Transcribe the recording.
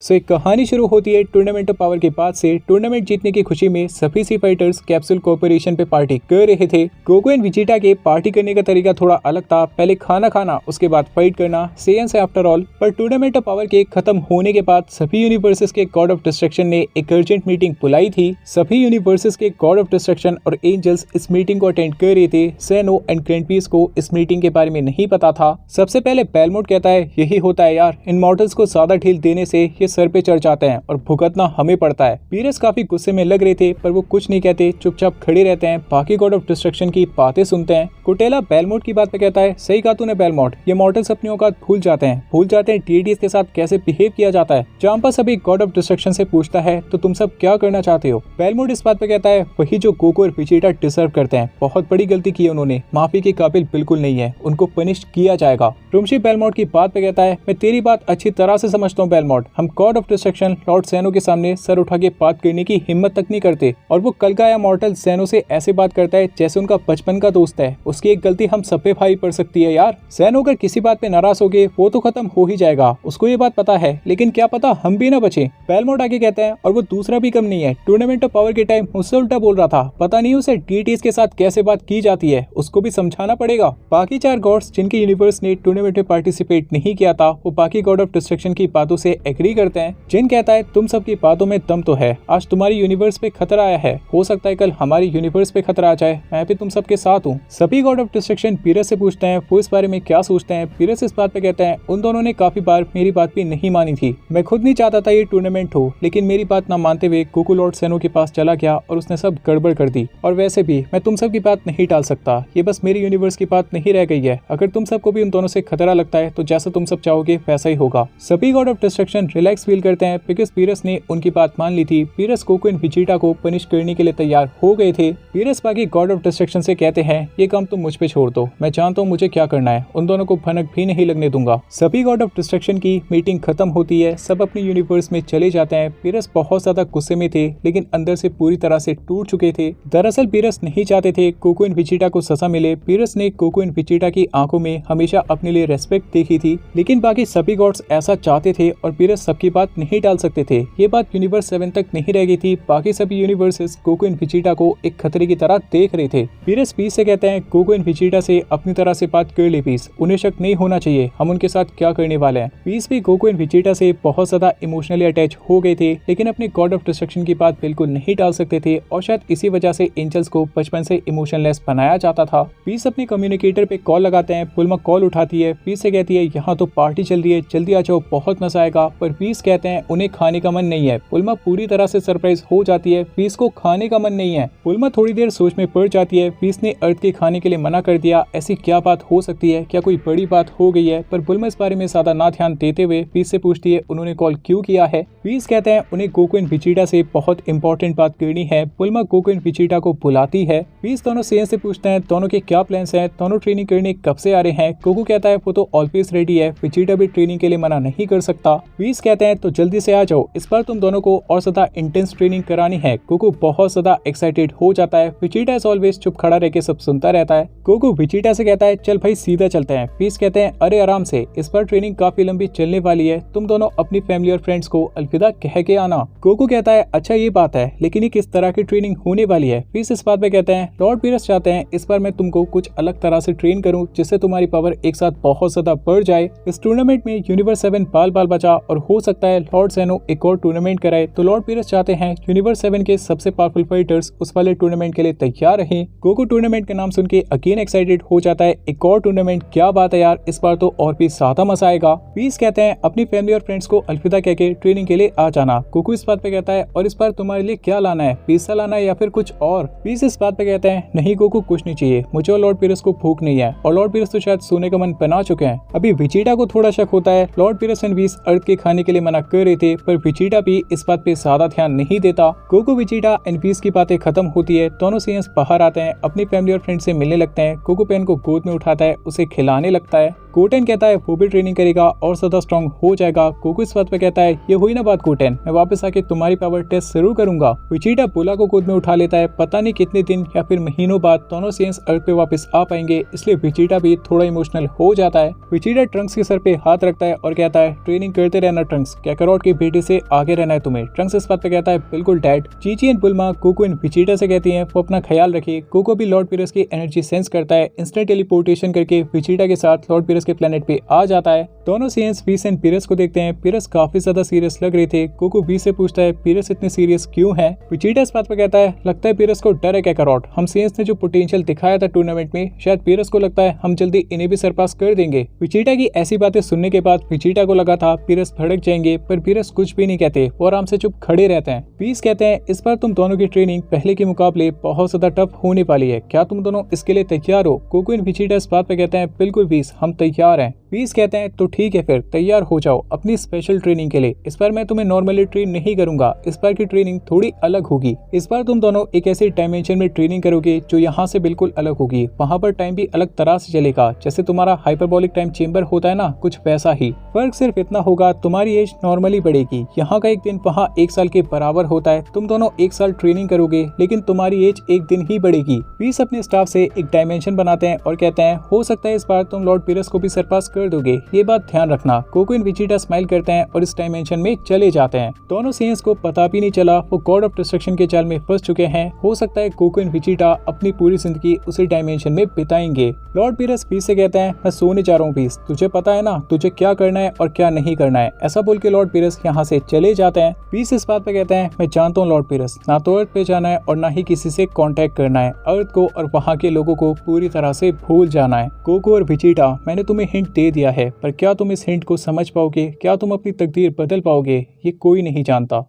सो एक कहानी शुरू होती है टूर्नामेंट ऑफ पावर के बाद से। टूर्नामेंट जीतने की खुशी में सभी सी फाइटर्स कैप्सूल कॉर्पोरेशन पे पार्टी कर रहे थे। गोकू एंड विजिटा के पार्टी करने का तरीका थोड़ा अलग था, पहले खाना खाना उसके बाद फाइट करना, सेम से आफ्टर ऑल। पर टूर्नामेंट ऑफ पावर के खत्म होने के बाद सभी यूनिवर्सेस के गॉड ऑफ डिस्ट्रक्शन ने एक अर्जेंट मीटिंग बुलाई थी। सभी यूनिवर्सेस के गॉड ऑफ डिस्ट्रक्शन और एंजल्स इस मीटिंग को अटेंड कर रहे थे। ज़ेनो एंड ग्रैंड पीस को इस मीटिंग के बारे में नहीं पता था। सबसे पहले बेलमोट कहता है यही होता है यार, इनमॉर्टल्स को ज्यादा ढील देने से ये सर पे चढ़ जाते हैं और भुगतना हमें पड़ता है। पीरस काफी गुस्से में लग रहे थे पर वो कुछ नहीं कहते, चुपचाप खड़े रहते हैं, बाकी गॉड ऑफ डिस्ट्रक्शन की बातें सुनते हैं। कुटेला बेलमोट की बात पे कहता है सही कहा तूने बेलमोट, ये मॉर्टल्स अपनी औकात भूल जाते हैं डीडीएस के साथ कैसे बिहेव किया जाता है। जाम्पा सभी गॉड ऑफ डिस्ट्रक्शन से पूछता है तो तुम सब क्या करना चाहते हो। बेलमोट इस बात पे कहता है वही जो गोकू और विजिटा डिजर्व करते हैं, बहुत बड़ी गलती की है उन्होंने, माफी के काबिल बिल्कुल नहीं है, उनको पनिश किया जाएगा। रुमशी बेलमोट की बात पे कहता है मैं तेरी बात अच्छी तरह से समझता हूँ बेलमोट, हम God of destruction Lord Zeno के सामने सर उठा के बात करने की हिम्मत तक नहीं करते, और वो कल का या मॉर्टल ज़ेनो से ऐसे बात करता है जैसे उनका बचपन का दोस्त है। उसकी एक गलती हम सब पे भारी पड़ सकती है यार। ज़ेनो अगर किसी बात पे नाराज हो गए वो तो खत्म हो ही जाएगा, उसको ये बात पता है, लेकिन क्या पता हम भी ना बचे। बेलमोट आगे कहता है और वो दूसरा भी कम नहीं है, टूर्नामेंट ऑफ पावर के टाइम मुझसे उल्टा बोल रहा था, पता नहीं उसे डीटीएस के साथ कैसे बात की जाती है, उसको भी समझाना पड़ेगा। बाकी 4 गॉड्स जिनके यूनिवर्स ने टूर्नामेंट में पार्टिसिपेट नहीं किया था वो बाकी गॉड ऑफ डिस्ट्रक्शन की बातों से एग्री करते हैं। जिन कहता है तुम सबकी बातों में दम तो है, आज तुम्हारी यूनिवर्स पे खतरा आया है, हो सकता है कल हमारी यूनिवर्स पे खतरा आ जाए, मैं भी तुम सबके साथ हूँ। सभी गॉड ऑफ डिस्ट्रक्शन पीरस से पूछते हैं वो इस बारे में क्या सोचते हैं। पीरस इस बात पे कहते हैं उन दोनों ने काफी बार मेरी बात भी नहीं मानी थी, मैं खुद नहीं चाहता था ये टूर्नामेंट हो, लेकिन मेरी बात न मानते हुए गोकू लॉर्ड ज़ेनो के पास चला गया और उसने सब गड़बड़ कर दी। और वैसे भी मैं तुम सब की बात नहीं टाल सकता, ये बस मेरी यूनिवर्स की बात नहीं रह गई है, अगर तुम सबको भी उन दोनों से खतरा लगता है तो जैसा तुम सब चाहोगे वैसा ही होगा। सभी God of destruction relax feel करते हैं बिकॉज पीरस ने उनकी बात मान ली थी। पीरस गोकू एंड विजिटा को पनिश करने के लिए तैयार हो गए थे। पीरस बाकी गॉड ऑफ डिस्ट्रक्शन से कहते हैं ये काम तुम मुझ पे छोड़ दो, मैं जानता हूँ मुझे क्या करना है, उन दोनों को भनक भी नहीं लगने दूंगा। सभी गॉड ऑफ डिस्ट्रक्शन की मीटिंग खत्म होती है, सब अपनी यूनिवर्स में चले जाते हैं। पीरस बहुत ज्यादा गुस्से में थे लेकिन अंदर से पूरी तरह से टूट चुके थे। दरअसल पीरस नहीं चाहते थे गोकू एंड विजिटा को सजा मिले। पीरस ने गोकू एंड विजिटा की आंखों में हमेशा अपने लिए रेस्पेक्ट देखी थी, लेकिन बाकी सभी गॉड्स ऐसा चाहते थे और पीरस सबकी बात नहीं टाल सकते थे। ये बात यूनिवर्स 7 तक नहीं रह गई थी, बाकी सभी यूनिवर्सेस गोकू एंड विजिटा को एक खतरे की तरह देख रहे थे। पीरस पीस से कहते हैं गोकू एंड विजिटा से अपनी तरह से बात कर ले पीस, उन्हें शक नहीं होना चाहिए हम उनके साथ क्या करने वाले हैं। पीस भी गोकू एंड विजिटा से बहुत ज्यादा इमोशनली अटैच हो गए थे, लेकिन अपने गॉड ऑफ डिस्ट्रक्शन की बात बिल्कुल नहीं टाल सकते थे और शायद इसी वजह से एंजल्स को बचपन से इमोशनलेस बनाया जाता था। पीस अपने कम्युनिकेटर पे कॉल लगाते हैं, पुलमा कॉल उठाती है, पीस से कहती है यहाँ तो पार्टी चल रही है, जल्दी आ जाओ बहुत मजा आएगा, पर पीस कहते हैं उन्हें खाने का मन नहीं है। पुलमा पूरी तरह से सरप्राइज हो जाती है, पीस को खाने का मन नहीं है। पुलमा थोड़ी देर सोच में पड़ जाती है, पीस ने अर्थ के खाने के लिए मना कर दिया, ऐसी क्या बात हो सकती है, क्या कोई बड़ी बात हो गई है। पर पुलमा इस बारे में ज्यादा ना ध्यान देते हुए पीस से पूछती है उन्होंने कॉल क्यों किया है। पीस कहते हैं उन्हें गोकू एंड विजिटा से बहुत इंपॉर्टेंट बात करनी है। पुलमा गोकू एंड विजिटा को बुलाती है। पीस दोनों से पूछते हैं दोनों के क्या प्लान्स हैं, दोनों ट्रेनिंग करने कब से आ रहे हैं। गोकू कहता है वो तो ऑलवेज रेडी है, विजिटा भी ट्रेनिंग के लिए मना नहीं कर सकता। पीस कहते हैं तो जल्दी से आ जाओ, इस बार तुम दोनों को और ज्यादा इंटेंस ट्रेनिंग करानी है। गोकू बहुत ज्यादा एक्साइटेड हो जाता है। विजिटा एज ऑलवेज चुप खड़ा रह के सब सुनता रहता है। गोकू विजिटा से कहता है चल भाई सीधा चलते हैं। पीस कहते हैं अरे आराम से, इस बार ट्रेनिंग काफी लंबी चलने वाली है, तुम दोनों अपनी फैमिली और फ्रेंड्स को अलविदा कह के आना। गोकू कहता है अच्छा ये बात है, लेकिन ये किस तरह की ट्रेनिंग होने वाली है। पीस इस बात पे कहते हैं लॉर्ड पीरस चाहते हैं इस बार मैं तुमको कुछ अलग तरह से ट्रेन करूं जिससे तुम्हारी पावर एक साथ बहुत ज्यादा बढ़ जाए। इस टूर्नामेंट में यूनिवर्स 7 बाल बाल बचा और हो सकता है लॉर्ड ज़ेनो एक और टूर्नामेंट कराए, तो लॉर्ड पीरस चाहते हैं यूनिवर्स 7 के सबसे पावरफुल फाइटर्स उस वाले टूर्नामेंट के लिए तैयार रहें। गोकू टूर्नामेंट का नाम सुन के अगेन एक्साइटेड हो जाता है, एक और टूर्नामेंट, क्या बात है यार, इस बार तो और भी ज्यादा मजा आएगा। पीस कहते हैं अपनी फैमिली और फ्रेंड्स को अलविदा कह के ट्रेनिंग के लिए आ जाना। गोकू इस बात पे कहता है और इस बार तुम्हारे लिए क्या लाना है, पिज्जा लाना है या फिर कुछ और। पीस इस बात पे कहते हैं नहीं गोकू कुछ नहीं चाहिए, मुझे और लॉर्ड पीरस को भूख नहीं है, और लॉर्ड पीरस तो शायद सोने का मन बना चुके हैं। अभी विजिटा को थोड़ा शक होता है, लॉर्ड पीरस एंड पीस अर्थ के खाने के लिए मना कर रहे थे, पर विजिटा भी इस बात पे ज्यादा ध्यान नहीं देता। गोकू विजिटा एंड पीस की बातें खत्म होती है, दोनों सेंस बाहर आते हैं, अपनी फैमिली और फ्रेंड से मिलने लगते हैं। गोकू पेन को गोद में उठाता है, उसे खिलाने लगता है। कोटेन कहता है वो भी ट्रेनिंग करेगा और ज्यादा स्ट्रॉन्ग हो जाएगा। गोकू इस बात पे कहता है ये हुई ना बात कोटेन, मैं वापस आके तुम्हारी पावर टेस्ट जरूर करूंगा। विजिटा बोला को गोद में उठा लेता है, पता नहीं कितने दिन या फिर महीनों बाद दोनों सेंस अर्थ पे वापस आ पाएंगे, इसलिए विजिटा भी थोड़ा इमोशनल हो जाता है। विजिटा ट्रंक्स के सर पे हाथ रखता है और कहता है ट्रेनिंग करते रहना ट्रंक्स, कैकारोट के बेटे से आगे रहना है तुम्हें। ट्रंक्स इस बात पे कहता है बिल्कुल dad. Chichi and बुल्मा Goku and विजिटा से कहती हैं वो अपना ख्याल रखे। गोकू भी लॉर्ड पीरस की एनर्जी सेंस करता है, इंस्टेंट टेलीपोर्टेशन करके विजिटा के साथ लॉर्ड पीरस के प्लेनेट पे आ जाता है। दोनों सीएंस वीस एंड पीरस को देखते हैं। पीरस काफी ज्यादा सीरियस लग रहे थे। गोकू वीस से पूछता है पीरस इतने सीरियस क्यों है। विजिटा इस बात पे कहता है लगता है पीरस को डर है कैकारोट। हम सीएंस ने जो पोटेंशियल दिखाया था टूर्नामेंट में, शायद पीरस को लगता है हम जल्दी इन्हें भी सरपास कर देंगे। विजिटा की ऐसी बातें सुनने के बाद विजिटा को लगा था पीरस भड़क जाएंगे, पर पीरस कुछ भी नहीं कहते, वो आराम से चुप खड़े रहते हैं। पीस कहते हैं इस बार तुम दोनों की ट्रेनिंग पहले के मुकाबले बहुत ज्यादा टफ होने वाली है, क्या तुम दोनों इसके लिए तैयार हो। गोकू एंड विजिटा इस बात पे कहते हैं बिल्कुल पीस, हम तैयार हैं। पीस कहते हैं तो ठीक है फिर तैयार हो जाओ अपनी स्पेशल ट्रेनिंग के लिए। इस बार मैं तुम्हें नॉर्मली ट्रेन नहीं करूंगा, इस बार की ट्रेनिंग थोड़ी अलग होगी। इस बार तुम दोनों एक ऐसे डायमेंशन में ट्रेनिंग करोगे जो यहाँ से बिल्कुल अलग होगी। वहाँ पर टाइम भी अलग तरह से चलेगा, जैसे तुम्हारा हाइपरबोलिक टाइम चेंबर होता है ना, कुछ वैसा ही। फर्क सिर्फ इतना होगा तुम्हारी एज नॉर्मली बढ़ेगी। यहाँ का एक दिन वहाँ एक साल के बराबर होता है। तुम दोनों एक साल ट्रेनिंग करोगे लेकिन तुम्हारी एज एक दिन ही बढ़ेगी। पीस अपने स्टाफ से एक डायमेंशन बनाते हैं और कहते हैं हो सकता है इस बार तुम लॉर्ड पीरस को भी सरपास कर दोगे, ये बात ध्यान रखना। गोकू एंड विजिटा स्माइल करते हैं और इस डायमेंशन में चले जाते हैं। दोनों सेंस को पता भी नहीं चला वो गॉड ऑफ डिस्ट्रक्शन के जाल में फंस चुके हैं। हो सकता है गोकू एंड विजिटा अपनी पूरी जिंदगी उसी डायमेंशन में बिताएंगे। लॉर्ड पीरस पीस से कहते हैं मैं सोने जा रहा हूँ पीस, तुझे पता है ना तुझे क्या करना है और क्या नहीं करना है। ऐसा बोल के लॉर्ड पीरस यहाँ से चले जाते हैं। पीस इस बात पे कहते हैं मैं जानता हूँ लॉर्ड पीरस, ना तो अर्थ पे जाना है और ना ही किसी से कांटेक्ट करना है। अर्थ को और वहाँ के लोगों को पूरी तरह से भूल जाना है। गोकू और विजिटा मैंने तुम्हें हिंट दे दिया है, पर क्या तुम इस हिंट को समझ पाओगे, क्या तुम अपनी तकदीर बदल पाओगे, ये कोई नहीं जानता।